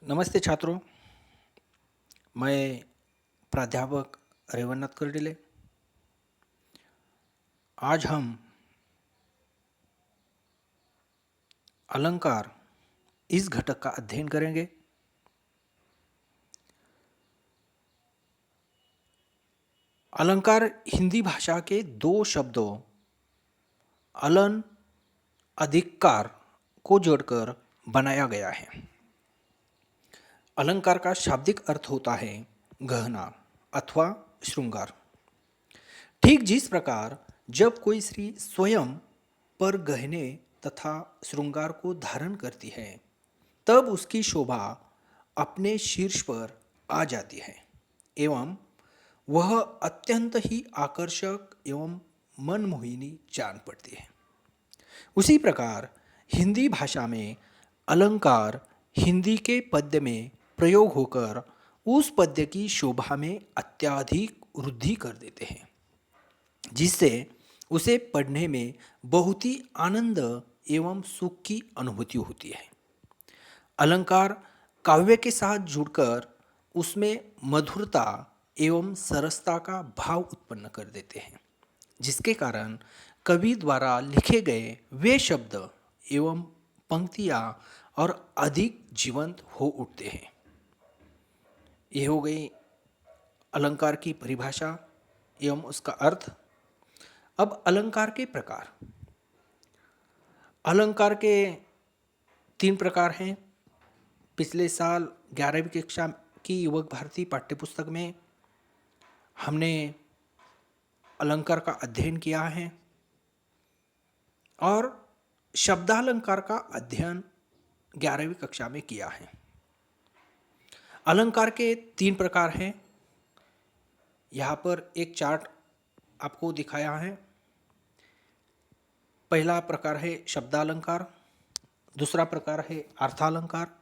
नमस्ते छात्रों। मैं प्राध्यापक रेवन्नाथ कर्डिले। आज हम अलंकार इस घटक का अध्ययन करेंगे। अलंकार हिंदी भाषा के दो शब्दों अलन अधिकार को जोड़कर बनाया गया है। अलंकार का शाब्दिक अर्थ होता है गहना अथवा श्रृंगार। ठीक जिस प्रकार जब कोई स्त्री स्वयं पर गहने तथा श्रृंगार को धारण करती है तब उसकी शोभा अपने शीर्ष पर आ जाती है एवं वह अत्यंत ही आकर्षक एवं मनमोहिनी जान पड़ती है। उसी प्रकार हिंदी भाषा में अलंकार हिंदी के पद्य में प्रयोग होकर उस पद्य की शोभा में अत्यधिक वृद्धि कर देते हैं, जिससे उसे पढ़ने में बहुत ही आनंद एवं सुख की अनुभूति होती है। अलंकार काव्य के साथ जुड़कर उसमें मधुरता एवं सरसता का भाव उत्पन्न कर देते हैं, जिसके कारण कवि द्वारा लिखे गए वे शब्द एवं पंक्तियाँ और अधिक जीवंत हो उठते हैं। ये हो गई अलंकार की परिभाषा एवं उसका अर्थ। अब अलंकार के प्रकार। अलंकार के 3 प्रकार हैं। पिछले साल 11वीं कक्षा की युवक भारती पाठ्यपुस्तक में हमने अलंकार का अध्ययन किया है और शब्दालंकार का अध्ययन 11वीं कक्षा में किया है। अलंकार के 3 प्रकार हैं। यहाँ पर एक चार्ट आपको दिखाया है। पहला प्रकार है शब्दालंकार, दूसरा प्रकार है अर्थालंकार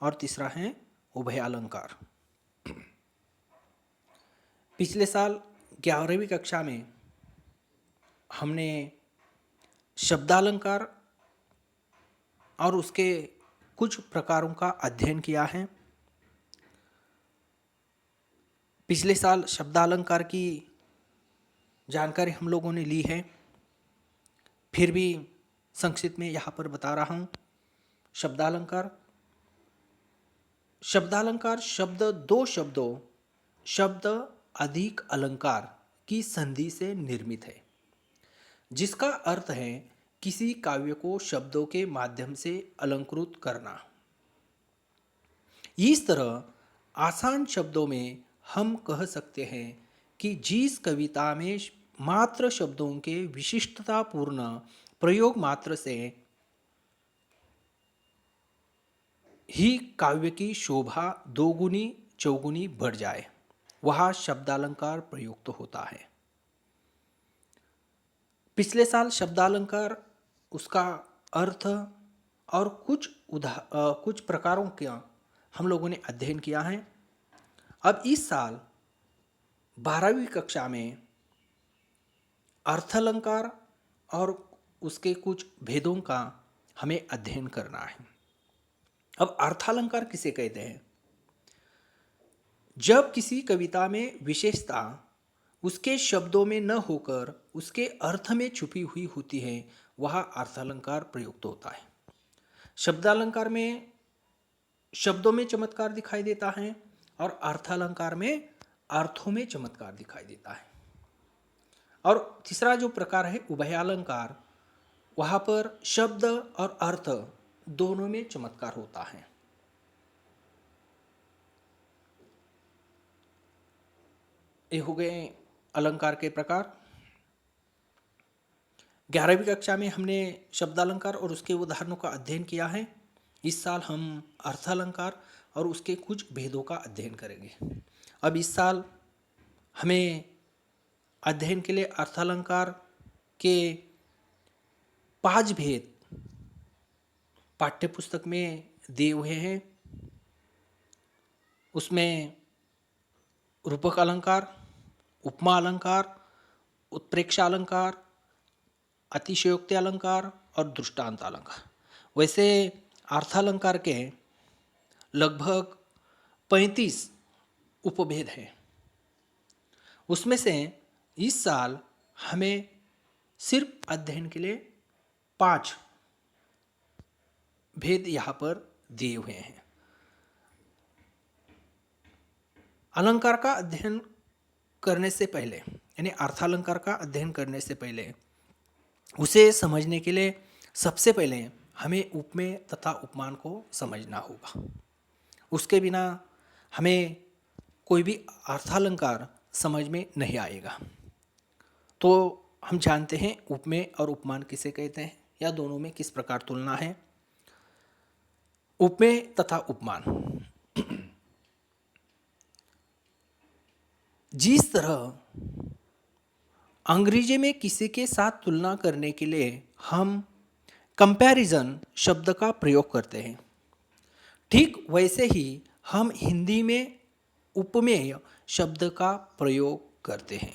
और तीसरा है उभयालंकार। पिछले साल 11वीं कक्षा में हमने शब्दालंकार और उसके कुछ प्रकारों का अध्ययन किया है। पिछले साल शब्दालंकार की जानकारी हम लोगों ने ली है, फिर भी संक्षिप्त में यहाँ पर बता रहा हूँ। शब्दालंकार शब्द दो शब्दों शब्द अधिक अलंकार की संधि से निर्मित है, जिसका अर्थ है किसी काव्य को शब्दों के माध्यम से अलंकृत करना। इस तरह आसान शब्दों में हम कह सकते हैं कि जिस कविता में मात्र शब्दों के विशिष्टतापूर्ण प्रयोग मात्र से ही काव्य की शोभा दोगुनी चौगुनी बढ़ जाए, वह शब्दालंकार प्रयुक्त होता है। पिछले साल शब्दालंकार, उसका अर्थ और कुछ प्रकारों का हम लोगों ने अध्ययन किया है। अब इस साल 12वीं कक्षा में अर्थालंकार और उसके कुछ भेदों का हमें अध्ययन करना है। अब अर्थालंकार किसे कहते हैं? जब किसी कविता में विशेषता उसके शब्दों में न होकर उसके अर्थ में छुपी हुई होती है, वह अर्थालंकार प्रयुक्त होता है। शब्दालंकार में शब्दों में चमत्कार दिखाई देता है और अर्थालंकार में अर्थों में चमत्कार दिखाई देता है। और तीसरा जो प्रकार है उभयालंकार, वहाँ पर शब्द और अर्थ दोनों में चमत्कार होता है। ये हो गए अलंकार के प्रकार। 11वीं कक्षा में हमने शब्दालंकार और उसके उदाहरणों का अध्ययन किया है। इस साल हम अर्थालंकार और उसके कुछ भेदों का अध्ययन करेंगे। अब इस साल हमें अध्ययन के लिए अर्थालंकार के 5 भेद पाठ्यपुस्तक में दिए हुए हैं। उसमें रूपक अलंकार, उपमा अलंकार, उत्प्रेक्षा अलंकार, अतिशयोक्ति अलंकार और दृष्टांत अलंकार। वैसे अर्थालंकार के लगभग 35 उपभेद हैं। उसमें से इस साल हमें सिर्फ अध्ययन के लिए 5 भेद यहाँ पर दिए हुए हैं। अलंकार का अध्ययन करने से पहले, यानी अर्थालंकार का अध्ययन करने से पहले, उसे समझने के लिए सबसे पहले हमें उपमेय तथा उपमान को समझना होगा। उसके बिना हमें कोई भी अर्थालंकार समझ में नहीं आएगा। तो हम जानते हैं उपमेय और उपमान किसे कहते हैं, या दोनों में किस प्रकार तुलना है। उपमेय तथा उपमान, जिस तरह अंग्रेजी में किसी के साथ तुलना करने के लिए हम कंपैरिजन शब्द का प्रयोग करते हैं, ठीक वैसे ही हम हिंदी में उपमेय शब्द का प्रयोग करते हैं।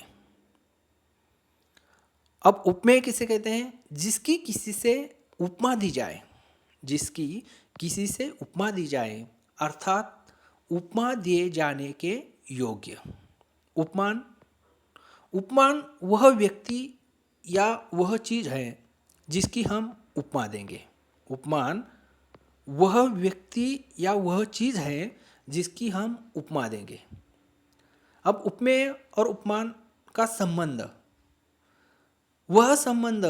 अब उपमेय किसे कहते हैं? जिसकी किसी से उपमा दी जाए, जिसकी किसी से उपमा दी जाए, अर्थात उपमा दिए जाने के योग्य। उपमान, उपमान वह व्यक्ति या वह चीज़ है जिसकी हम उपमा देंगे। उपमान वह व्यक्ति या वह चीज़ है जिसकी हम उपमा देंगे। अब उपमेय और उपमान का संबंध, वह संबंध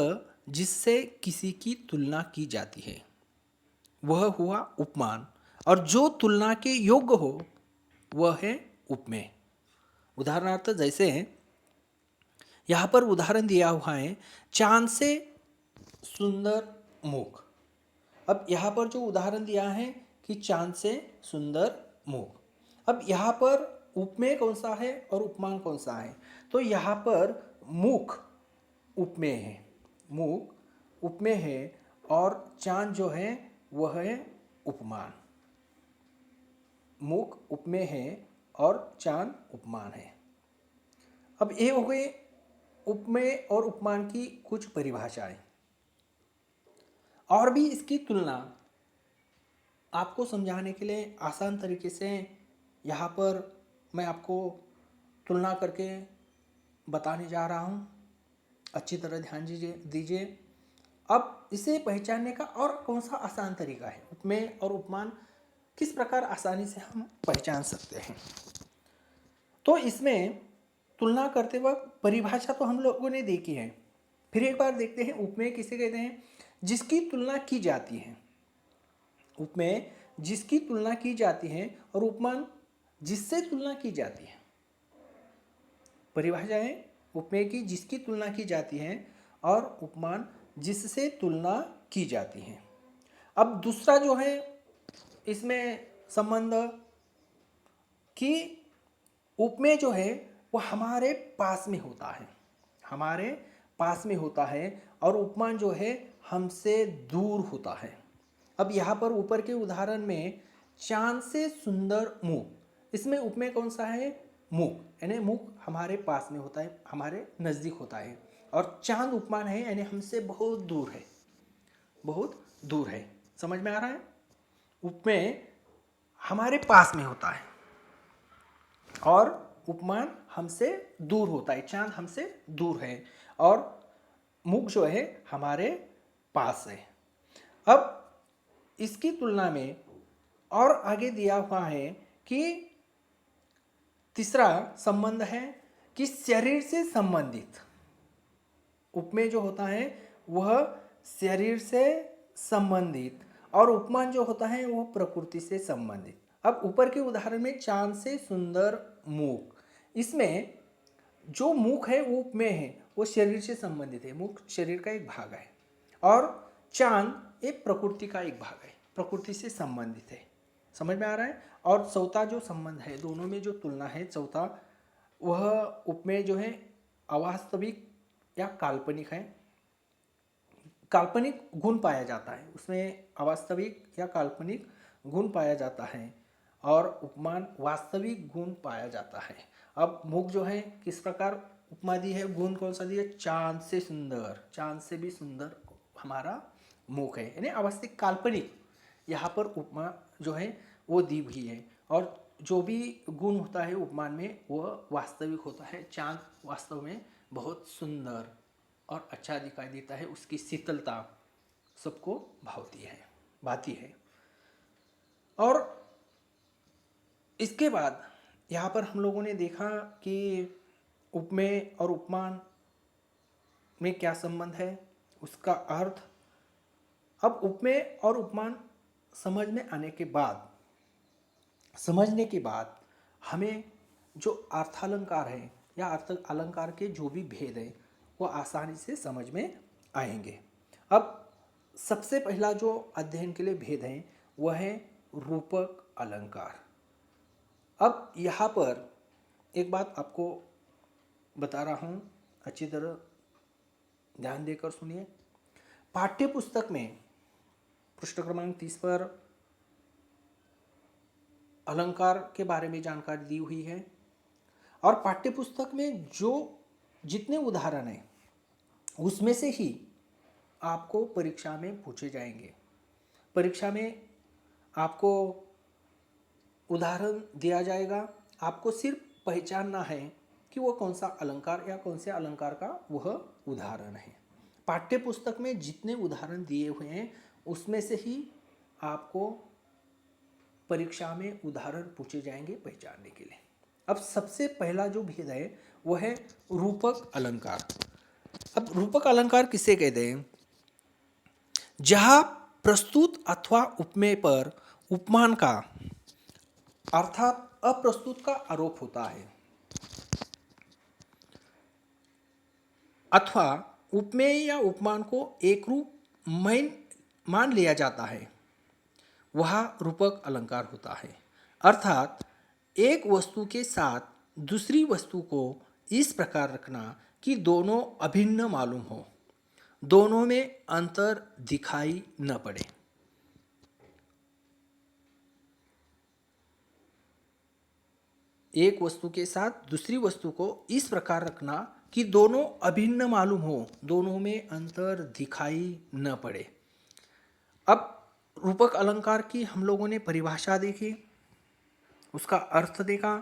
जिससे किसी की तुलना की जाती है, वह हुआ उपमान, और जो तुलना के योग्य हो वह है उपमेय। उदाहरणार्थ, जैसे यहाँ पर उदाहरण दिया हुआ है, चांद से सुंदर मुख। अब यहाँ पर जो उदाहरण दिया है कि चांद से सुंदर मुख, अब यहाँ पर उपमेय कौन सा है और उपमान कौन सा है? तो यहाँ पर मुख उपमेय है, मुख उपमेय है, और चांद जो है वह है उपमान। मुख उपमेय है और चांद उपमान है। अब ये हो गए उपमेय और उपमान की कुछ परिभाषाएं। और भी इसकी तुलना आपको समझाने के लिए आसान तरीके से यहाँ पर मैं आपको तुलना करके बताने जा रहा हूँ। अच्छी तरह ध्यान दीजिए। अब इसे पहचानने का और कौन सा आसान तरीका है, उपमेय और उपमान किस प्रकार आसानी से हम पहचान सकते हैं? तो इसमें तुलना करते वक्त परिभाषा तो हम लोगों ने देखी है, फिर एक बार देखते हैं उपमेय किसे कहते हैं? जिसकी तुलना की जाती है। उपमेय जिसकी तुलना की जाती है, और उपमान जिससे तुलना की जाती है। परिभाषा है उपमेय की जिसकी तुलना की जाती है, और उपमान जिससे तुलना की जाती है। अब दूसरा जो है इसमें संबंध, कि उपमेय जो है वो हमारे पास में होता है, हमारे पास में होता है, और उपमान जो है हमसे दूर होता है। अब यहाँ पर ऊपर के उदाहरण में चांद से सुंदर मुख, इसमें उपमेय कौन सा है? मुख, यानी मुख हमारे पास में होता है, हमारे नज़दीक होता है, और चांद उपमान है, यानी हमसे बहुत दूर है, बहुत दूर है। समझ में आ रहा है? उपमेय हमारे पास में होता है और उपमान हमसे दूर होता है। चांद हमसे दूर है और मुख जो है हमारे पास है। अब इसकी तुलना में और आगे दिया हुआ है कि तीसरा संबंध है कि शरीर से संबंधित। उपमेय जो होता है वह शरीर से संबंधित, और उपमान जो होता है वह प्रकृति से संबंधित। अब ऊपर के उदाहरण में चांद से सुंदर मुख, इसमें जो मुख है वो उपमेय है, वो शरीर से संबंधित है, मुख शरीर का एक भाग है, और चांद एक प्रकृति का एक भाग है, प्रकृति से संबंधित है। समझ में आ रहा है? और चौथा जो संबंध है, दोनों में जो तुलना है चौथा, वह उपमेय जो है अवास्तविक या काल्पनिक है। काल्पनिक गुण पाया जाता है उसमें, अवास्तविक या काल्पनिक गुण पाया जाता है, और उपमान वास्तविक गुण पाया जाता है। अब मुख जो है किस प्रकार उपमा दी है, गुण कौन सा दिया? चांद से सुंदर, चांद से भी सुंदर हमारा मुख है, यानी अवास्तविक काल्पनिक यहाँ पर उपमा जो है वो दी हुई है। और जो भी गुण होता है उपमान में वह वास्तविक होता है। चाँद वास्तव में बहुत सुंदर और अच्छा दिखाई देता है, उसकी शीतलता सबको भाती है। और इसके बाद यहाँ पर हम लोगों ने देखा कि उपमेय और उपमान में क्या संबंध है, उसका अर्थ। अब उपमेय और उपमान समझने के बाद हमें जो अर्थालंकार है या अर्थ अलंकार के जो भी भेद हैं वो आसानी से समझ में आएंगे। अब सबसे पहला जो अध्ययन के लिए भेद है वह है रूपक अलंकार। अब यहाँ पर एक बात आपको बता रहा हूँ, अच्छी तरह ध्यान देकर सुनिए। पाठ्य पुस्तक में पृष्ठ क्रमांक 30 पर अलंकार के बारे में जानकारी दी हुई है। और पाठ्य पुस्तक में जो जितने उदाहरण हैं उसमें से ही आपको परीक्षा में पूछे जाएंगे। परीक्षा में आपको उदाहरण दिया जाएगा, आपको सिर्फ पहचानना है कि वह कौन सा अलंकार या कौन से अलंकार का वह उदाहरण है। पाठ्य पुस्तक में जितने उदाहरण दिए हुए हैं उसमें से ही आपको परीक्षा में उदाहरण पूछे जाएंगे पहचानने के लिए। अब सबसे पहला जो भेद है वह है रूपक अलंकार। अब रूपक अलंकार किसे कहते हैं? जहां प्रस्तुत अथवा उपमेय पर उपमान का अर्थात अप्रस्तुत का आरोप होता है अथवा उपमेय या उपमान को एक रूप मान लिया जाता है, वह रूपक अलंकार होता है। अर्थात एक वस्तु के साथ दूसरी वस्तु को इस प्रकार रखना कि दोनों अभिन्न मालूम हो, दोनों में अंतर दिखाई न पड़े। एक वस्तु के साथ दूसरी वस्तु को इस प्रकार रखना कि दोनों अभिन्न मालूम हो, दोनों में अंतर दिखाई न पड़े। अब रूपक अलंकार की हम लोगों ने परिभाषा देखी, उसका अर्थ देखा।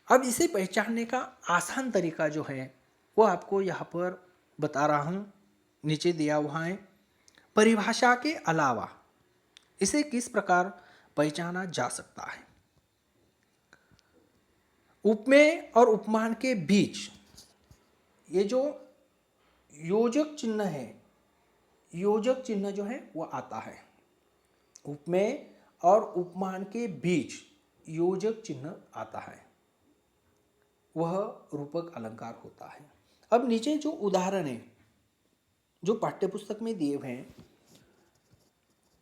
अब इसे पहचानने का आसान तरीका जो है वो आपको यहाँ पर बता रहा हूँ, नीचे दिया हुआ है। परिभाषा के अलावा इसे किस प्रकार पहचाना जा सकता है? उपमेय और उपमान के बीच ये जो योजक चिन्ह है, योजक चिन्ह जो है वो आता है। उपमेय और उपमान के बीच योजक चिन्ह आता है, वह रूपक अलंकार होता है। अब नीचे जो उदाहरण है जो पाठ्यपुस्तक में दिए हुए हैं,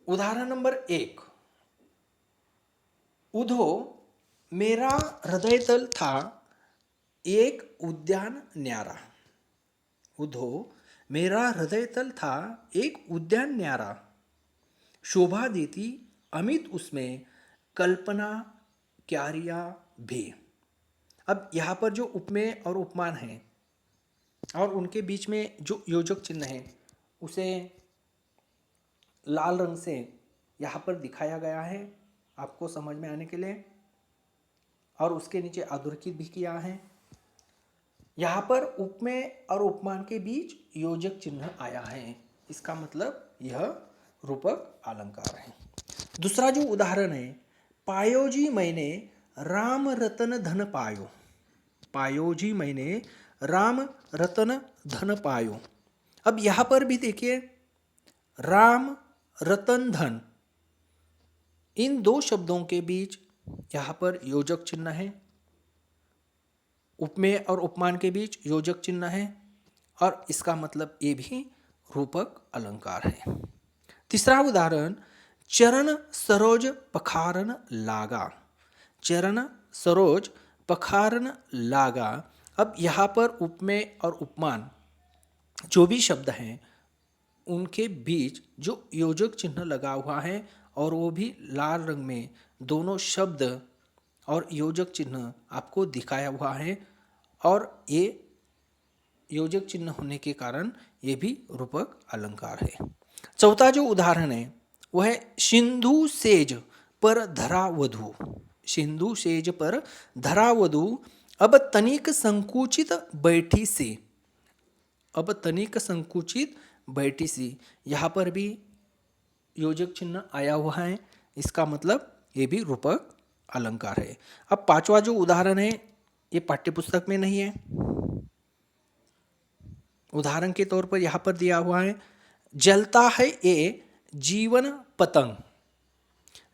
उदाहरण नंबर 1, उधो मेरा हृदय तल था एक उद्यान न्यारा। उधो मेरा हृदय तल था एक उद्यान न्यारा, शोभा देती अमित उसमें कल्पना क्यारिया भी। अब यहाँ पर जो उपमेय और उपमान है और उनके बीच में जो योजक चिन्ह है उसे लाल रंग से यहाँ पर दिखाया गया है आपको समझ में आने के लिए, और उसके नीचे अधोरेखित भी किया है। यहाँ पर उपमेय और उपमान के बीच योजक चिन्ह आया है, इसका मतलब यह रूपक अलंकार है। दूसरा जो उदाहरण है, पायो जी मैंने राम रतन धन पायो। पायो जी मैंने राम रतन धन पायो। अब यहाँ पर भी देखिए, राम रतन धन, इन दो शब्दों के बीच यहाँ पर योजक चिन्ह है। उपमेय और उपमान के बीच योजक चिन्ह है और इसका मतलब ये भी रूपक अलंकार है। तीसरा उदाहरण, चरण सरोज पखारन लागा। चरण सरोज पखारन लागा। अब यहाँ पर उपमेय और उपमान जो भी शब्द हैं उनके बीच जो योजक चिन्ह लगा हुआ है और वो भी लाल रंग में, दोनों शब्द और योजक चिन्ह आपको दिखाया हुआ है, और ये योजक चिन्ह होने के कारण ये भी रूपक अलंकार है। चौथा जो उदाहरण है, वह है सिंधु सेज पर धरा वधु। सिंधु सेज पर धरा वधु, अब तनिक संकुचित बैठी से। अब तनिक संकुचित बैठी सी, यहाँ पर भी योजक चिन्ह आया हुआ है, इसका मतलब ये भी रूपक अलंकार है। अब पांचवा जो उदाहरण है ये पाठ्यपुस्तक में नहीं है। उदाहरण के तौर पर यहाँ पर दिया हुआ है, जलता है ये जीवन पतंग।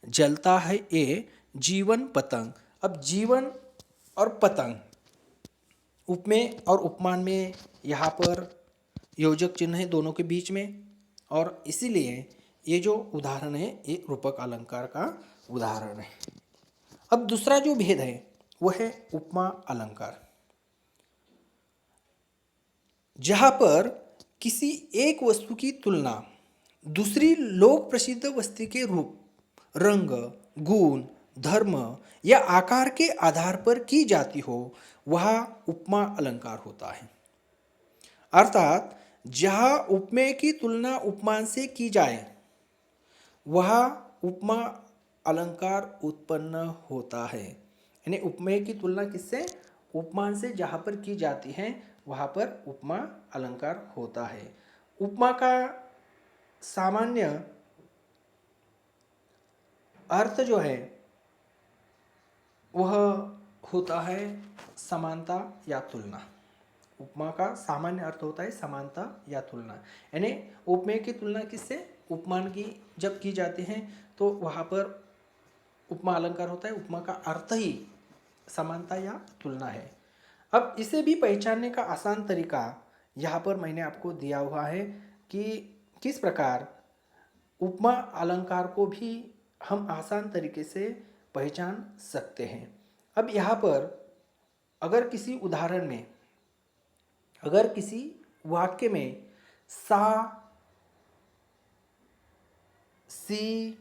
जलता है ये जीवन पतंग। अब जीवन और पतंग, उपमेय और उपमान में यहाँ पर योजक चिन्ह है दोनों के बीच में, और इसीलिए ये जो उदाहरण है ये रूपक अलंकार का उदाहरण है। अब दूसरा जो भेद है वह है उपमा अलंकार, जहाँ पर किसी एक वस्तु की तुलना दूसरी लोक प्रसिद्ध वस्तु के रूप, रंग, गुण, धर्म या आकार के आधार पर की जाती हो, वह उपमा अलंकार होता है। अर्थात जहाँ उपमेय की तुलना उपमान से की जाए वह उपमा अलंकार उत्पन्न होता है। यानी उपमेय की तुलना किससे? उपमान से जहाँ पर की जाती है वहाँ पर उपमा अलंकार होता है। उपमा का सामान्य अर्थ जो है वह होता है समानता या तुलना। उपमा का सामान्य अर्थ होता है समानता या तुलना। यानी उपमेय की तुलना किससे? उपमान की जब की जाती है तो वहाँ पर उपमा अलंकार होता है। उपमा का अर्थ ही समानता या तुलना है। अब इसे भी पहचानने का आसान तरीका यहाँ पर मैंने आपको दिया हुआ है कि किस प्रकार उपमा अलंकार को भी हम आसान तरीके से पहचान सकते हैं। अब यहाँ पर अगर किसी उदाहरण में, अगर किसी वाक्य में सा, सी,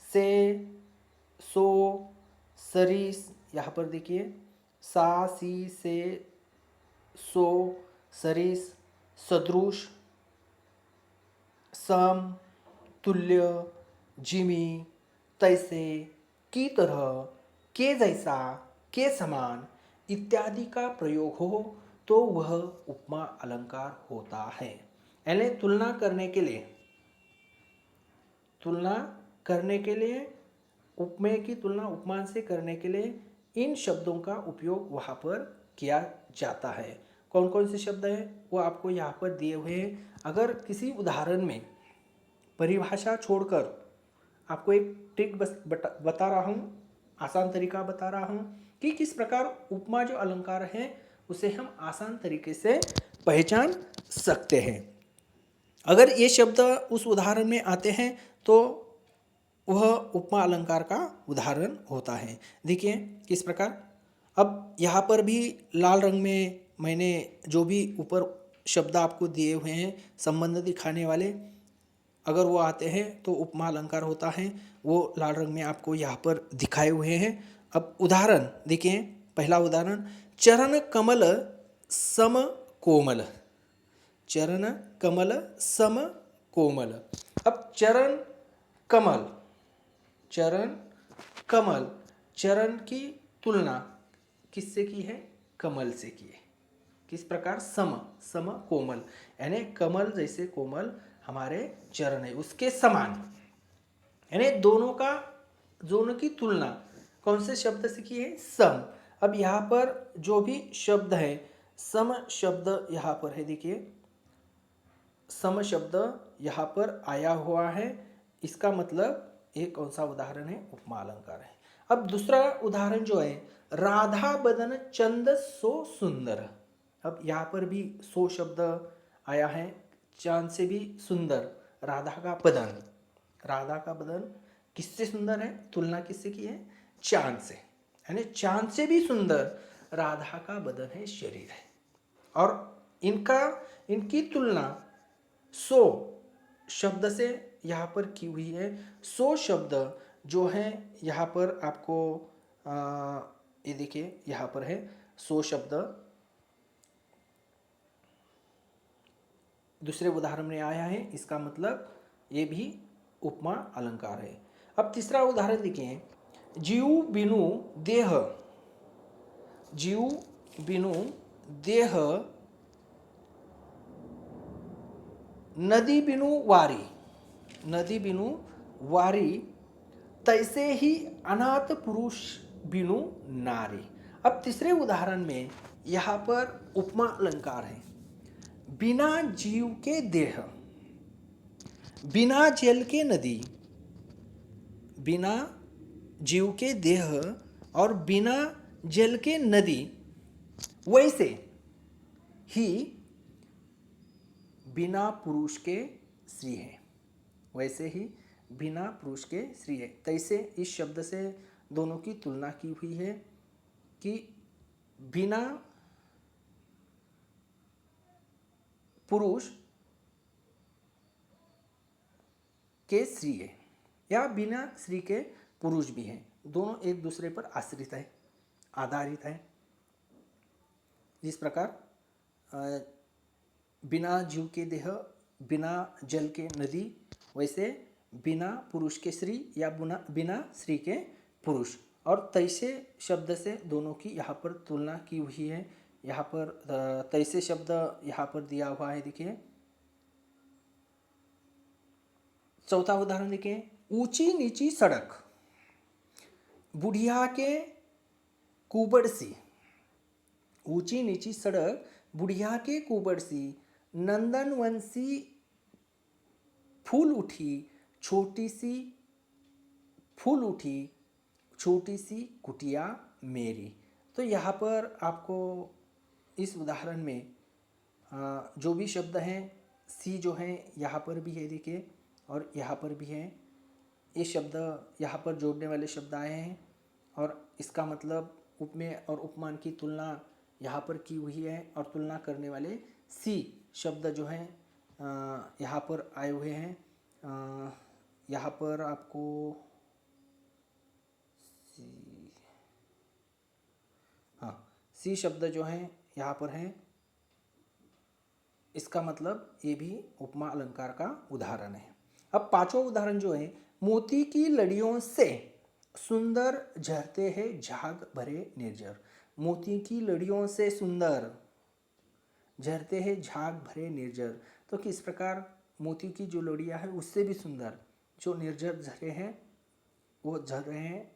से, सो, सरिस, यहाँ पर देखिए सा, सी, से, सो, सरिस, सदृश, सम, तुल्य, जिमी, तैसे, की तरह, के जैसा, के समान इत्यादि का प्रयोग हो तो वह उपमा अलंकार होता है। यानी तुलना करने के लिए उपमेय की तुलना उपमान से करने के लिए इन शब्दों का उपयोग वहाँ पर किया जाता है। कौन कौन से शब्द हैं वो आपको यहाँ पर दिए हुए हैं। अगर किसी उदाहरण में परिभाषा छोड़कर आपको एक ट्रिक बता रहा हूँ, आसान तरीका बता रहा हूँ कि किस प्रकार उपमा जो अलंकार है उसे हम आसान तरीके से पहचान सकते हैं। अगर ये शब्द उस उदाहरण में आते हैं तो वह उपमा अलंकार का उदाहरण होता है। देखिए किस प्रकार। अब यहाँ पर भी लाल रंग में मैंने जो भी ऊपर शब्द आपको दिए हुए हैं संबंध दिखाने वाले, अगर वो आते हैं तो उपमा अलंकार होता है। वो लाल रंग में आपको यहाँ पर दिखाए हुए हैं। अब उदाहरण देखिए, पहला उदाहरण, चरण कमल सम कोमल। चरण कमल सम कोमल। अब चरण कमल, चरण कमल, चरण की तुलना किससे की है? कमल से की है। किस प्रकार? सम, सम कोमल, यानी कमल जैसे कोमल हमारे चरण है उसके समान, यानी दोनों की तुलना कौन से शब्द से की है? सम। अब यहाँ पर जो भी शब्द है सम शब्द यहाँ पर है, देखिए सम शब्द यहाँ पर आया हुआ है, इसका मतलब एक कौन सा उदाहरण है? उपमा अलंकार है। अब दूसरा उदाहरण जो है, राधा बदन चंद सो सुंदर। अब यहाँ पर भी सो शब्द आया है, चांद से भी सुंदर राधा का बदन। राधा का बदन किससे सुंदर है? तुलना किससे की है? चांद से, यानी चांद से भी सुंदर राधा का बदन है, शरीर है। और इनकी तुलना सो शब्द से यहाँ पर की हुई है। सो शब्द जो है यहाँ पर आपको ये देखिए यहाँ पर है सो शब्द, दूसरे उदाहरण में आया है, इसका मतलब ये भी उपमा अलंकार है। अब तीसरा उदाहरण देखिए, जीव बिनु देह, जीव बिनु देह, नदी बिनु वारी, नदी बिनु वारी, तैसे ही अनाथ पुरुष बिनु नारी। अब तीसरे उदाहरण में यहाँ पर उपमा अलंकार है। बिना जीव के देह, बिना जल के नदी, बिना जीव के देह और बिना जल के नदी, वैसे ही बिना पुरुष के स्त्री है, वैसे ही बिना पुरुष के स्त्री है। तैसे इस शब्द से दोनों की तुलना की हुई है कि बिना पुरुष के स्त्री है या बिना स्त्री के पुरुष भी है, दोनों एक दूसरे पर आश्रित है, आधारित है। जिस प्रकार बिना जीव के देह, बिना जल के नदी, वैसे बिना पुरुष के स्त्री या बिना स्त्री के पुरुष। और तैसे शब्द से दोनों की यहाँ पर तुलना की हुई है। यहाँ पर तैसे शब्द यहाँ पर दिया हुआ है, देखिए। चौथा उदाहरण देखिए, ऊंची नीची सड़क, बुढ़िया के कुबड़ सी, ऊंची नीची सड़क बुढ़िया के कुबड़ सी, नंदनवंशी फूल उठी छोटी सी, फूल उठी छोटी सी कुटिया मेरी। तो यहाँ पर आपको इस उदाहरण में जो भी शब्द हैं, सी जो है यहाँ पर भी है, देखिए, और यहाँ पर भी है। ये शब्द यहाँ पर जोड़ने वाले शब्द आए हैं और इसका मतलब उपमेय और उपमान की तुलना यहाँ पर की हुई है। और तुलना करने वाले सी शब्द जो हैं यहाँ पर आए हुए हैं। यहाँ पर आपको सी शब्द जो हैं यहाँ पर हैं। इसका मतलब ये भी उपमा अलंकार का उदाहरण है। अब पांचों उदाहरण जो है, मोती की लड़ियों से सुंदर झरते हैं झाग भरे निर्जर, मोती की लड़ियों से सुंदर झरते हैं झाग भरे निर्जर। तो किस प्रकार मोती की जो लड़ियां है उससे भी सुंदर जो निर्जर झरे हैं वो झर रहे हैं,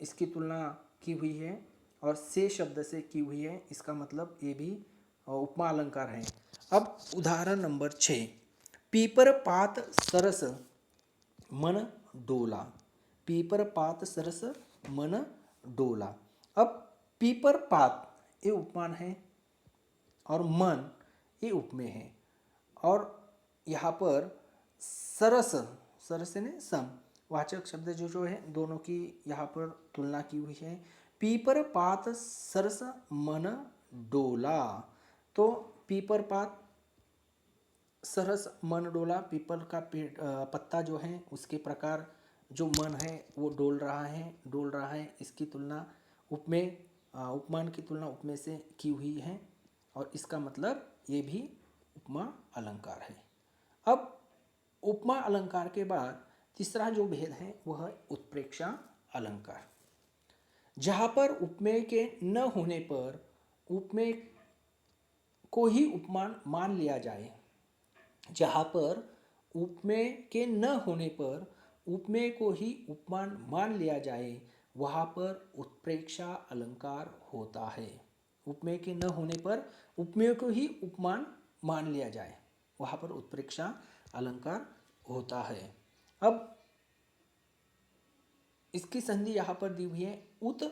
इसकी तुलना की हुई है और से शब्द से की हुई है। इसका मतलब ये भी उपमा अलंकार है। अब उदाहरण नंबर 6, पीपर पात सरस मन डोला, पीपर पात सरस मन डोला। अब पीपर पात ये उपमान है और मन ये उपमेय है। और यहाँ पर सरस, सरस ने सम वाचक शब्द जो है दोनों की यहाँ पर तुलना की हुई है। पीपर पात सरस मन डोला, तो पीपर पात सरस मन डोला, पीपल का पत्ता जो है उसके प्रकार जो मन है वो डोल रहा है। इसकी तुलना उपमेय, उपमान की तुलना उपमेय से की हुई है और इसका मतलब ये भी उपमा अलंकार है। अब उपमा अलंकार के बाद तीसरा जो भेद है वह है उत्प्रेक्षा अलंकार, जहाँ पर उपमेय के न होने पर उपमेय को ही उपमान मान लिया जाए, जहाँ पर उपमेय के न होने पर उपमेय को ही उपमान मान लिया जाए वहाँ पर उत्प्रेक्षा अलंकार होता है। उपमेय के न होने पर उपमेय को ही उपमान मान लिया जाए वहाँ पर उत्प्रेक्षा अलंकार होता है। अब इसकी संधि यहाँ पर दी हुई है, उत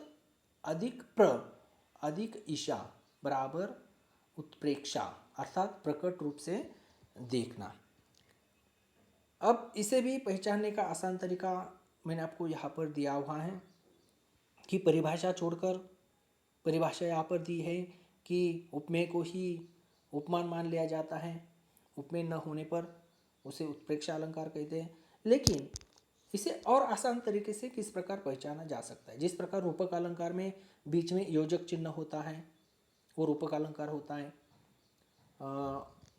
अधिक प्र अधिक ईशा बराबर उत्प्रेक्षा, अर्थात प्रकट रूप से देखना। अब इसे भी पहचानने का आसान तरीका मैंने आपको यहाँ पर दिया हुआ है कि परिभाषा छोड़कर, परिभाषा यहाँ पर दी है कि उपमेय को ही उपमान मान लिया जाता है, उपमेय न होने पर उसे उत्प्रेक्षा अलंकार कहते हैं। लेकिन इसे और आसान तरीके से किस प्रकार पहचाना जा सकता है, जिस प्रकार रूपक अलंकार में बीच में योजक चिन्ह होता है वो रूपक अलंकार होता है।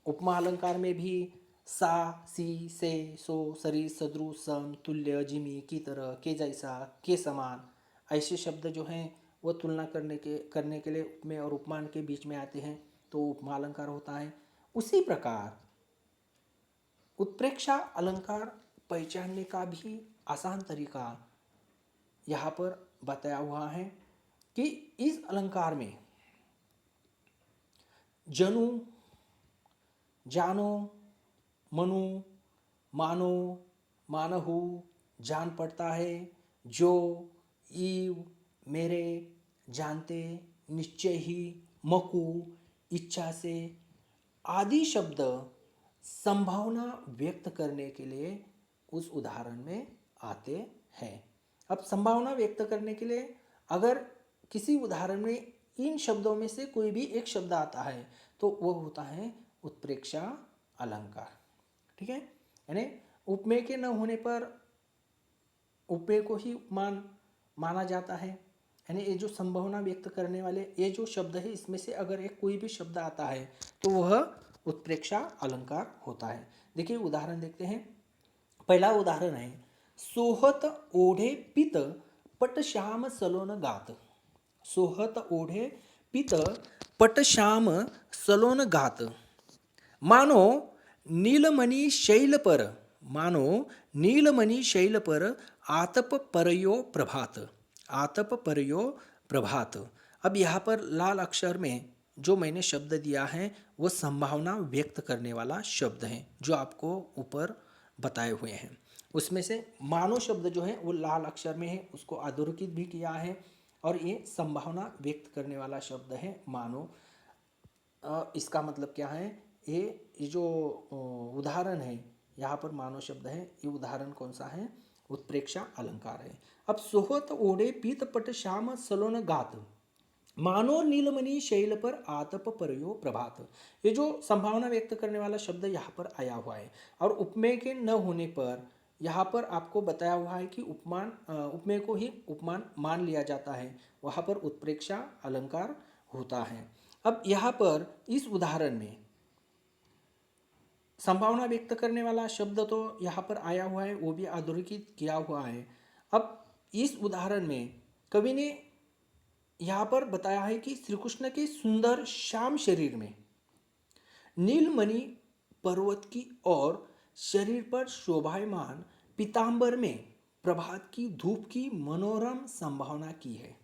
उपमा अलंकार में भी सा, सी, से, सो, सरी, सदृश, सम, तुल्य, जिमी, की तरह, के जैसा, के समान, ऐसे शब्द जो हैं वो तुलना करने के लिए उपमेय और उपमान के बीच में आते हैं, तो उपमा अलंकार होता है। उसी प्रकार उत्प्रेक्षा अलंकार पहचानने का भी आसान तरीका यहाँ पर बताया हुआ है कि इस अलंकार में जनु, जानो, मनु, मानो, मानहु, जान पड़ता है, जो, ईव, मेरे, जानते, निश्चय ही, मकु, इच्छा से आदि शब्द संभावना व्यक्त करने के लिए उस उदाहरण में आते हैं। अब संभावना व्यक्त करने के लिए अगर किसी उदाहरण में इन शब्दों में से कोई भी एक शब्द आता है तो वो होता है उत्प्रेक्षा अलंकार। ठीक है, यानी उपमेय के न होने पर उपमेय को ही उपमान माना जाता है। यानी ये जो संभावना व्यक्त करने वाले ये जो शब्द है इसमें से अगर एक कोई भी शब्द आता है तो वह उत्प्रेक्षा अलंकार होता है। देखिए उदाहरण देखते हैं। पहला उदाहरण है सोहत ओढ़े पित पट श्याम सलोन गात। सोहत ओढ़े पित पट श्याम सलोन गात। मानो नीलमणि शैल पर, मानो नीलमणि शैल पर आतप परयो प्रभात। आतप परयो प्रभात। अब यहाँ पर लाल अक्षर में जो मैंने शब्द दिया है वो संभावना व्यक्त करने वाला शब्द है जो आपको ऊपर बताए हुए हैं। उसमें से मानो शब्द जो है वो लाल अक्षर में है, उसको अधोरेखित भी किया है और ये संभावना व्यक्त करने वाला शब्द है मानो। इसका मतलब क्या है, ये जो उदाहरण है यहाँ पर मानो शब्द है, ये उदाहरण कौन सा है, उत्प्रेक्षा अलंकार है। अब सोहत ओढ़े पीत पट श्याम सलोन गात, मानो नीलमणि शैल पर आतप परयो प्रभात। ये जो संभावना व्यक्त करने वाला शब्द यहाँ पर आया हुआ है और उपमेय के न होने पर यहाँ पर आपको बताया हुआ है कि उपमान उपमेय को ही उपमान मान लिया जाता है, वहाँ पर उत्प्रेक्षा अलंकार होता है। अब यहाँ पर इस उदाहरण में संभावना व्यक्त करने वाला शब्द तो यहाँ पर आया हुआ है, वो भी अधोरेखित किया हुआ है। अब इस उदाहरण में कवि ने यहाँ पर बताया है कि श्री कृष्ण के सुंदर श्याम शरीर में नीलमणि पर्वत की और शरीर पर शोभायमान पीतांबर में प्रभात की धूप की मनोरम संभावना की है।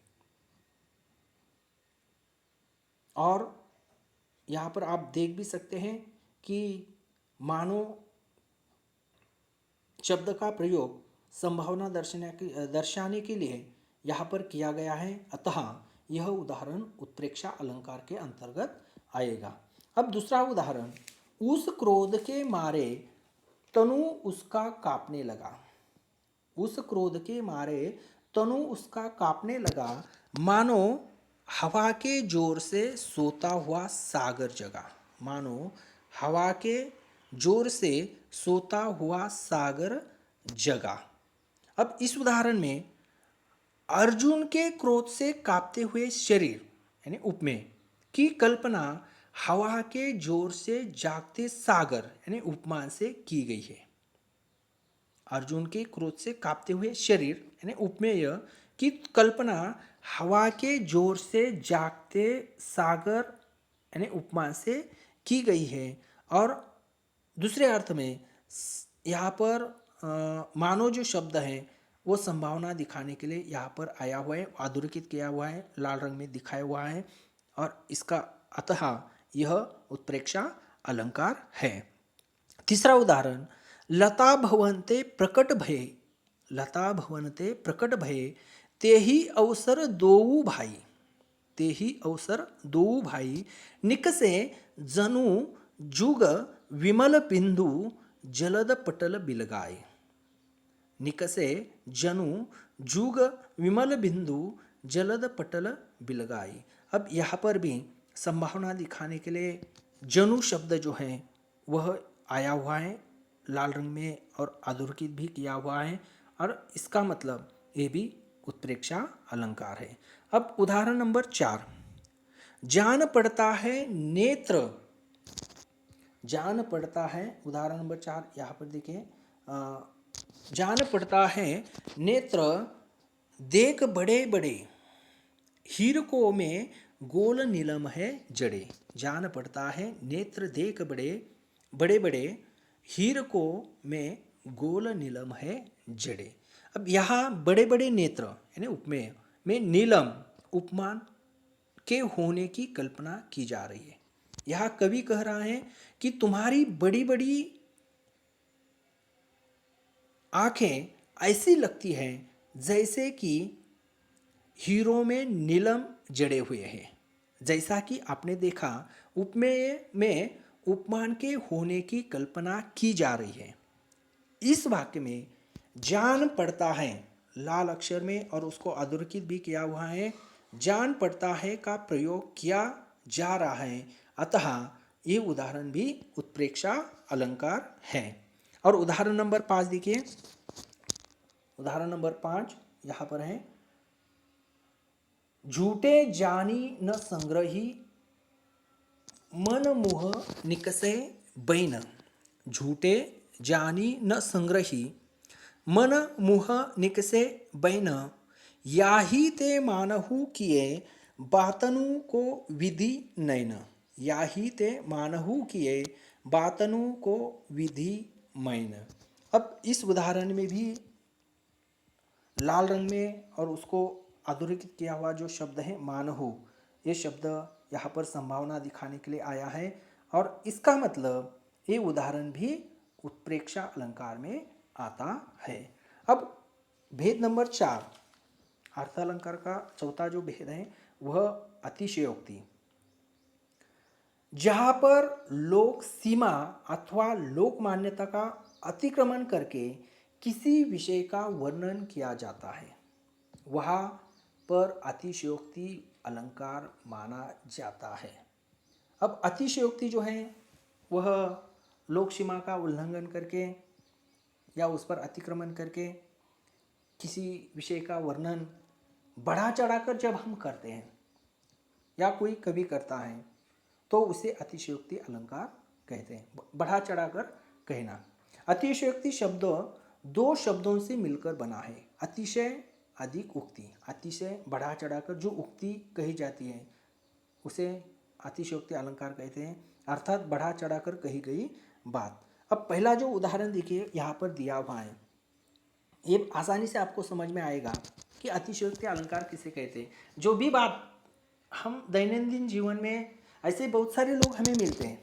और यहाँ पर आप देख भी सकते हैं कि मानो शब्द का प्रयोग संभावना दर्शाने के लिए यहाँ पर किया गया है, अतः यह उदाहरण उत्प्रेक्षा अलंकार के अंतर्गत आएगा। अब दूसरा उदाहरण, उस क्रोध के मारे तनु उसका कांपने लगा। उस क्रोध के मारे तनु उसका कांपने लगा, मानो हवा के जोर से सोता हुआ सागर जगा। मानो हवा के जोर से सोता हुआ सागर जगा। अब इस उदाहरण में अर्जुन के क्रोध से कांपते हुए शरीर यानी उपमेय की कल्पना हवा के जोर से जागते सागर यानी उपमान से की गई है। अर्जुन के क्रोध से कांपते हुए शरीर यानी उपमेय की कल्पना हवा के जोर से जागते सागर यानी उपमान से की गई है। और दूसरे अर्थ में यहाँ पर मानो जो शब्द है वो संभावना दिखाने के लिए यहाँ पर आया हुआ है, अधोरेखित किया हुआ है, लाल रंग में दिखाया हुआ है और इसका अतः यह उत्प्रेक्षा अलंकार है। तीसरा उदाहरण, लता भवन्ते प्रकट भये, लता भवन्ते प्रकट भये ते ही अवसर दोऊ भाई। ते ही अवसर दोऊ भाई निकसे जनु जुग विमल बिंदु जलद पटल बिलगाए। निकसे जनु जुग विमल बिंदु जलद पटल बिलगाई। अब यहाँ पर भी संभावना दिखाने के लिए जनु शब्द जो है वह आया हुआ है लाल रंग में और अधोरेखित भी किया हुआ है और इसका मतलब ये भी उत्प्रेक्षा अलंकार है। अब उदाहरण नंबर 4, जान पड़ता है नेत्र जान पड़ता है, उदाहरण नंबर 4 यहाँ पर देखिए, जान पड़ता है नेत्र देख बड़े बड़े, हीरकों में गोल नीलम है जड़े। जान पड़ता है नेत्र देख बड़े बड़े बड़े, हीरकों में गोल नीलम है जड़े। अब यहाँ बड़े बड़े नेत्र यानी उपमेय में नीलम उपमान के होने की कल्पना की जा रही है। यहाँ कवि कह रहा है कि तुम्हारी बड़ी बड़ी आंखें ऐसी लगती हैं जैसे कि हीरो में नीलम जड़े हुए हैं। जैसा कि आपने देखा, उपमेय में उपमान के होने की कल्पना की जा रही है। इस वाक्य में जान पड़ता है लाल अक्षर में और उसको अधोरेखित भी किया हुआ है, जान पड़ता है का प्रयोग किया जा रहा है, अतः ये उदाहरण भी उत्प्रेक्षा अलंकार है। और उदाहरण नंबर 5 देखिए, उदाहरण नंबर 5 यहाँ पर है, झूठे जानी न संग्रही मन मुह निकसे बैन। झूठे जानी न संग्रही मन मुह निकसे बैन, याही ते मानहु किए बातनु को विधि नैन। याही ते मानहु किए बातनु को विधि मैन। अब इस उदाहरण में भी लाल रंग में और उसको अधोरेखित किया हुआ जो शब्द है मानहु, ये शब्द यहाँ पर संभावना दिखाने के लिए आया है और इसका मतलब ये उदाहरण भी उत्प्रेक्षा अलंकार में आता है। अब भेद नंबर 4, अर्थालंकार का चौथा जो भेद है वह अतिशयोक्ति। जहाँ पर लोक सीमा अथवा लोक मान्यता का अतिक्रमण करके किसी विषय का वर्णन किया जाता है, वहाँ पर अतिशयोक्ति अलंकार माना जाता है। अब अतिशयोक्ति जो है वह लोक सीमा का उल्लंघन करके या उस पर अतिक्रमण करके किसी विषय का वर्णन बढ़ा चढ़ाकर जब हम करते हैं या कोई कवि करता है तो उसे अतिशयोक्ति अलंकार कहते हैं, बढ़ा चढ़ाकर कहना। अतिशयोक्ति शब्द दो शब्दों से मिलकर बना है, अतिशय अधिक उक्ति। अतिशय बढ़ा चढ़ाकर जो उक्ति कही जाती है उसे अतिशयोक्ति अलंकार कहते हैं, अर्थात बढ़ा चढ़ाकर कही गई बात। अब पहला जो उदाहरण देखिए यहाँ पर दिया हुआ है, ये आसानी से आपको समझ में आएगा कि अतिशयोक्ति अलंकार किसे कहते हैं। जो भी बात हम दैनंदिन जीवन में, ऐसे बहुत सारे लोग हमें मिलते हैं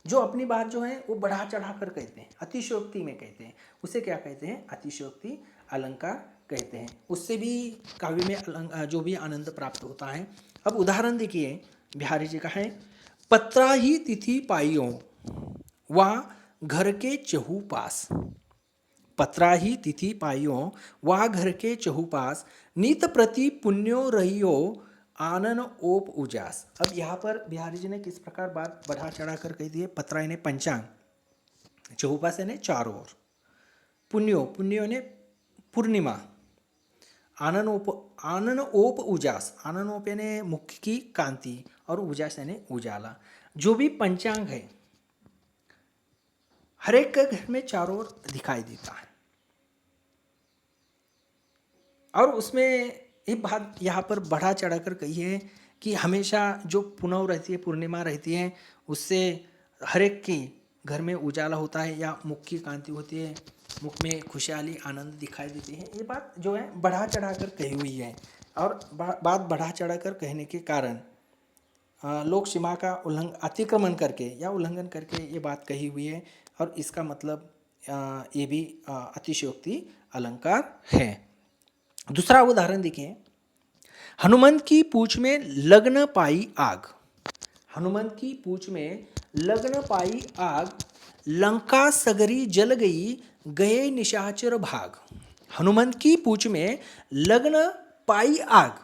जो अपनी बात जो है वो बढ़ा चढ़ा कर कहते हैं, अतिशयोक्ति में कहते हैं, उसे क्या कहते हैं, अतिशयोक्ति अलंकार कहते हैं। उससे भी काव्य में जो भी आनंद प्राप्त होता है। अब उदाहरण देखिए, बिहारी जी का है, पत्रा ही तिथि पाइयों वहाँ घर के चहु पास। पत्रा ही तिथि पाइयों वहाँ घर के चहु पास, नित प्रति पुण्यो रहियो आनन ओप उजास। अब यहाँ पर बिहारी जी ने किस प्रकार बात बढ़ा चढ़ा कर कह दी है। पत्रा यानी पंचांग, चहुपास यानी चारों ओर, पुण्यो पुण्यो ने पूर्णिमा, आनन ओप उजास, आनन ओप यानी मुख की कांति और उजास यानी उजाला। जो भी पंचांग है हर एक के घर में चारों ओर दिखाई देता है और उसमें एक बात यहाँ पर बढ़ा चढ़ाकर कही है कि हमेशा जो पुनव रहती है, पूर्णिमा रहती है, उससे हर एक के घर में उजाला होता है या मुख की कांति होती है, मुख में खुशहाली आनंद दिखाई देती है। ये बात जो है बढ़ा चढ़ाकर कही हुई है और बात बढ़ा चढ़ाकर कहने के कारण लोक सीमा का अतिक्रमण करके या उल्लंघन करके ये बात कही हुई है और इसका मतलब ये भी अतिशयोक्ति अलंकार है। दूसरा उदाहरण देखिए, हनुमंत की पूंछ में लग्न पाई आग। हनुमंत की पूंछ में लग्न पाई आग, लंका सगरी जल गई गए निशाचर भाग। हनुमंत की पूंछ में लग्न पाई आग,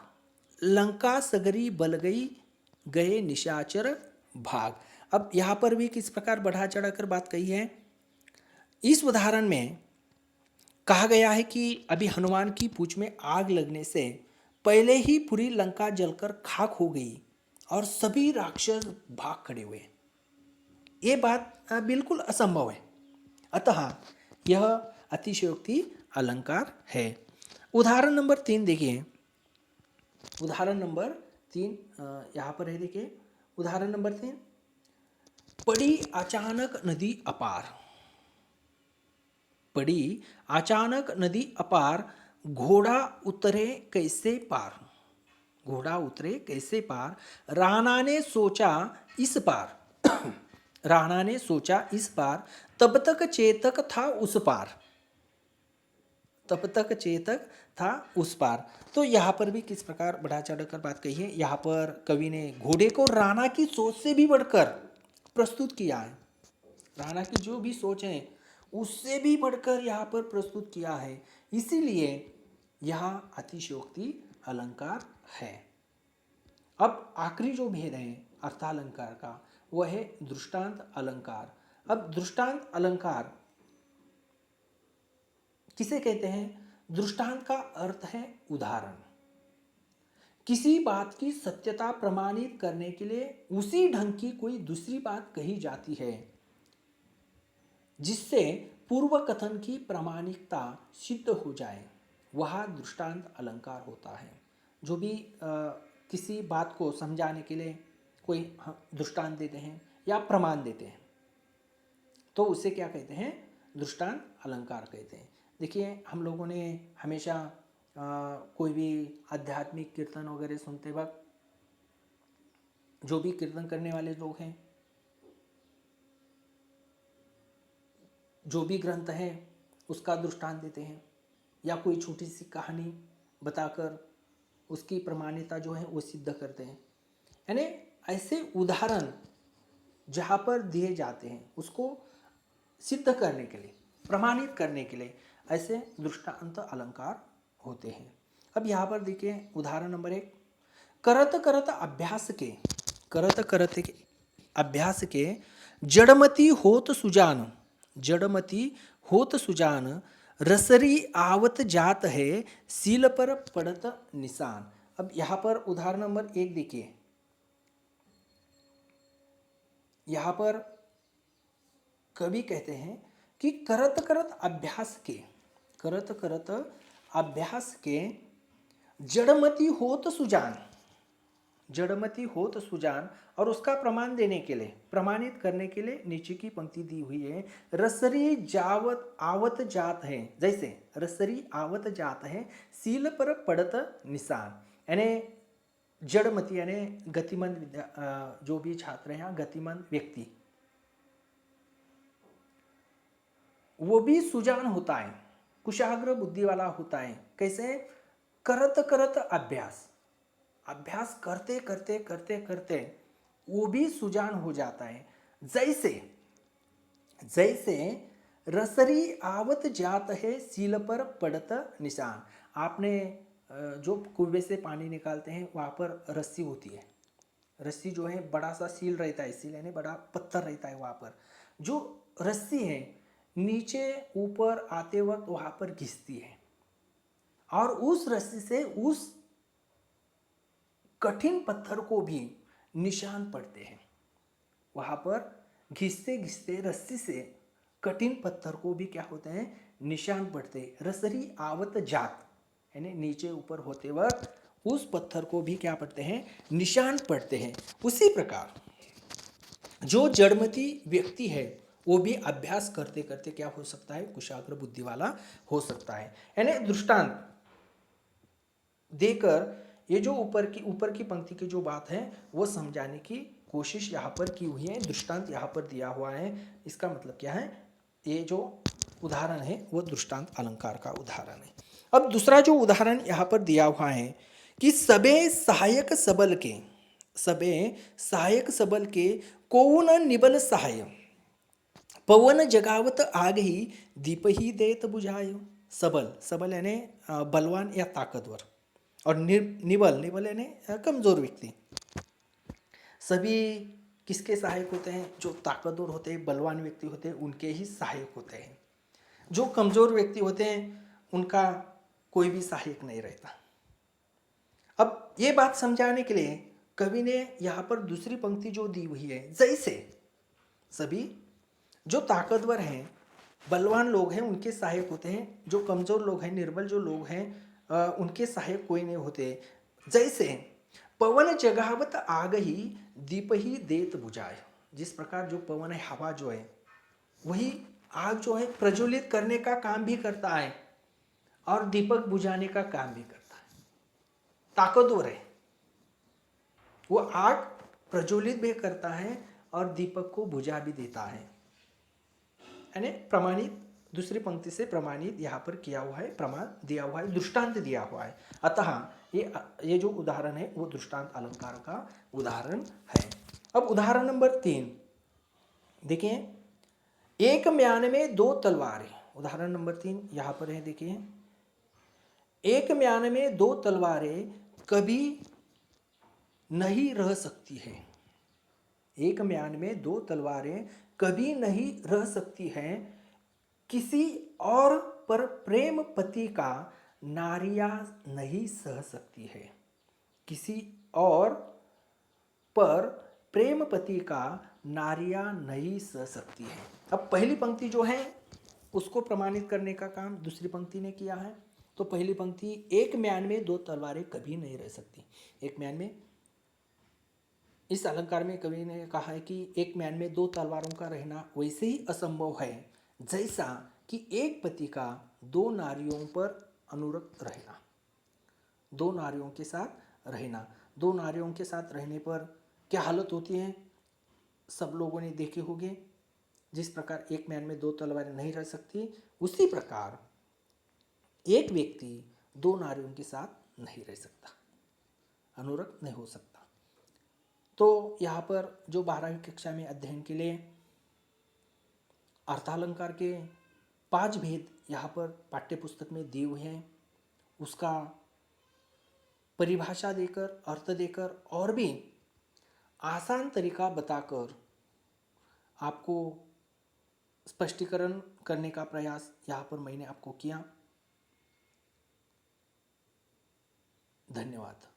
लंका सगरी बल गई गए निशाचर भाग। अब यहाँ पर भी किस प्रकार बढ़ा चढ़ाकर बात कही है। इस उदाहरण में कहा गया है कि अभी हनुमान की पूंछ में आग लगने से पहले ही पूरी लंका जलकर खाक हो गई और सभी राक्षस भाग खड़े हुए। ये बात बिल्कुल असंभव है। अतः यह अतिशयोक्ति अलंकार है। उदाहरण नंबर 3 देखिए। उदाहरण नंबर 3 यहाँ पर है, देखिए उदाहरण नंबर 3। पड़ी अचानक नदी अपार। पड़ी अचानक नदी अपार, घोड़ा उतरे कैसे पार। घोड़ा उतरे कैसे पार, राणा ने सोचा इस पार। राणा ने सोचा इस पार, तब तक चेतक था उस पार। तब तक चेतक था उस पार। तो यहाँ पर भी किस प्रकार बढ़ा चढ़कर बात कही है। यहाँ पर कवि ने घोड़े को राणा की सोच से भी बढ़कर प्रस्तुत किया है। राणा की जो भी सोच है उससे भी बढ़कर यहाँ पर प्रस्तुत किया है, इसीलिए यहाँ अतिशयोक्ति अलंकार है। अब आखिरी जो भेद है अर्थालंकार का वह है दृष्टांत अलंकार। अब दृष्टांत अलंकार किसे कहते हैं। दृष्टांत का अर्थ है उदाहरण। किसी बात की सत्यता प्रमाणित करने के लिए उसी ढंग की कोई दूसरी बात कही जाती है जिससे पूर्व कथन की प्रामाणिकता सिद्ध हो जाए, वह दृष्टांत अलंकार होता है। जो भी किसी बात को समझाने के लिए कोई दृष्टांत देते हैं या प्रमाण देते हैं तो उसे क्या कहते हैं, दृष्टांत अलंकार कहते हैं। देखिए हम लोगों ने हमेशा कोई भी आध्यात्मिक कीर्तन वगैरह सुनते वक्त जो भी कीर्तन करने वाले लोग हैं, जो भी ग्रंथ है उसका दृष्टांत देते हैं या कोई छोटी सी कहानी बताकर उसकी प्रमाणिकता जो है वो सिद्ध करते हैं। यानी ऐसे उदाहरण जहाँ पर दिए जाते हैं उसको सिद्ध करने के लिए, प्रमाणित करने के लिए ऐसे दृष्टांत अलंकार होते हैं। अब यहाँ पर देखिए उदाहरण नंबर 1। करत करत अभ्यास के, करत करत के अभ्यास के, जड़मती होत सुजान। जड़मती होत सुजान, रसरी आवत जात है, सील पर पड़त निशान। अब यहाँ पर उदाहरण नंबर 1 देखिए। यहाँ पर कवि कहते हैं कि करत करत अभ्यास के, करत करत अभ्यास के, जड़मती होत सुजान। जड़मती होत सुजान, और उसका प्रमाण देने के लिए, प्रमाणित करने के लिए नीचे की पंक्ति दी हुई है। रसरी जावत आवत जात है, जैसे रसरी आवत जात है, सील पर पड़त निशान। यानी जड़मती यानी गतिमंद जो भी छात्र हैं, गतिमंद व्यक्ति, वो भी सुजान होता है, कुशाग्र बुद्धि वाला होता है। कैसे, करत करत अभ्यास, अभ्यास करते करते करते करते वो भी सुजान हो जाता है। जैसे जैसे रसरी आवत जात है, सील पर पड़त निशान। आपने जो कुएं से पानी निकालते हैं वहाँ पर रस्सी होती है, रस्सी जो है बड़ा सा सील रहता है, सील यानी बड़ा पत्थर रहता है। वहाँ पर जो रस्सी है नीचे ऊपर आते वक्त वहाँ पर घिसती है और उस रस्सी से उस कठिन पत्थर को भी निशान पड़ते हैं। वहाँ पर घिसते घिसते रस्सी से कठिन पत्थर को भी क्या होते हैं, निशान पड़ते। रसरी आवत जात यानी नीचे ऊपर होते वक्त उस पत्थर को भी क्या पड़ते हैं, निशान पड़ते हैं। उसी प्रकार जो जड़मती व्यक्ति है वो भी अभ्यास करते करते क्या हो सकता है, कुशाग्र बुद्धि वाला हो सकता है। यानी दृष्टांत देकर ये जो ऊपर की पंक्ति की जो बात है वो समझाने की कोशिश यहाँ पर की हुई है। दृष्टांत यहाँ पर दिया हुआ है, इसका मतलब क्या है, ये जो उदाहरण है वो दृष्टांत अलंकार का उदाहरण है। अब दूसरा जो उदाहरण यहाँ पर दिया हुआ है कि सबे सहायक सबल के, सबे सहायक सबल के, कौन निबल सहाय, पवन जगावत आग ही, दीप ही देत बुझायो। सबल, सबल यानी बलवान या ताकतवर, और निबल, निबल यानी कमजोर व्यक्ति। सभी किसके सहायक होते हैं, जो ताकतवर होते हैं, बलवान व्यक्ति होते हैं, उनके ही सहायक होते हैं। जो कमजोर व्यक्ति होते हैं उनका कोई भी सहायक नहीं रहता। अब ये बात समझाने के लिए कवि ने यहाँ पर दूसरी पंक्ति जो दी हुई है, जैसे सभी जो ताकतवर हैं, बलवान लोग हैं, उनके सहायक होते हैं। जो कमजोर लोग हैं, निर्बल जो लोग हैं, उनके सहायक कोई नहीं होते। जैसे पवन जगावत आग ही दीप ही देत बुझाए। जिस प्रकार जो पवन है, हवा जो है, वही आग जो है प्रज्वलित करने का काम भी करता है और दीपक बुझाने का काम भी करता है। ताकतवर है वो, आग प्रज्वलित भी करता है और दीपक को बुझा भी देता है। यानी प्रमाणित, दूसरी पंक्ति से प्रमाणित यहाँ पर किया हुआ है, प्रमाण दिया हुआ है, दृष्टांत दिया हुआ है। अतः ये जो उदाहरण है वो दृष्टांत अलंकार का उदाहरण है। अब उदाहरण नंबर 3 देखिए, एक म्यान में दो तलवारें। उदाहरण नंबर 3 यहाँ पर है, देखिए, एक म्यान में दो तलवारें कभी नहीं रह सकती है। एक म्यान में दो तलवारें कभी नहीं रह सकती हैं, किसी और पर प्रेम पति का नारियां नहीं सह सकती है। किसी और पर प्रेम पति का नारियां नहीं सह सकती है। अब पहली पंक्ति जो है उसको प्रमाणित करने का काम दूसरी पंक्ति ने किया है। तो पहली पंक्ति, एक म्यान में दो तलवारें कभी नहीं रह सकती। एक म्यान में, इस अलंकार में कवि ने कहा है कि एक म्यान में दो तलवारों का रहना वैसे ही असंभव है जैसा कि एक पति का दो नारियों पर अनुरक्त रहना। दो नारियों के साथ रहना, दो नारियों के साथ रहने पर क्या हालत होती है, सब लोगों ने देखे होंगे। जिस प्रकार एक म्यान में दो तलवारें नहीं रह सकती, उसी प्रकार एक व्यक्ति दो नारियों के साथ नहीं रह सकता, अनुरक्त नहीं हो सकता। तो यहाँ पर जो 12वीं कक्षा में अध्ययन के लिए अर्थालंकार के 5 भेद यहाँ पर पाठ्य पुस्तक में दिए हुए हैं, उसका परिभाषा देकर, अर्थ देकर और भी आसान तरीका बताकर आपको स्पष्टीकरण करने का प्रयास यहाँ पर मैंने आपको किया। धन्यवाद।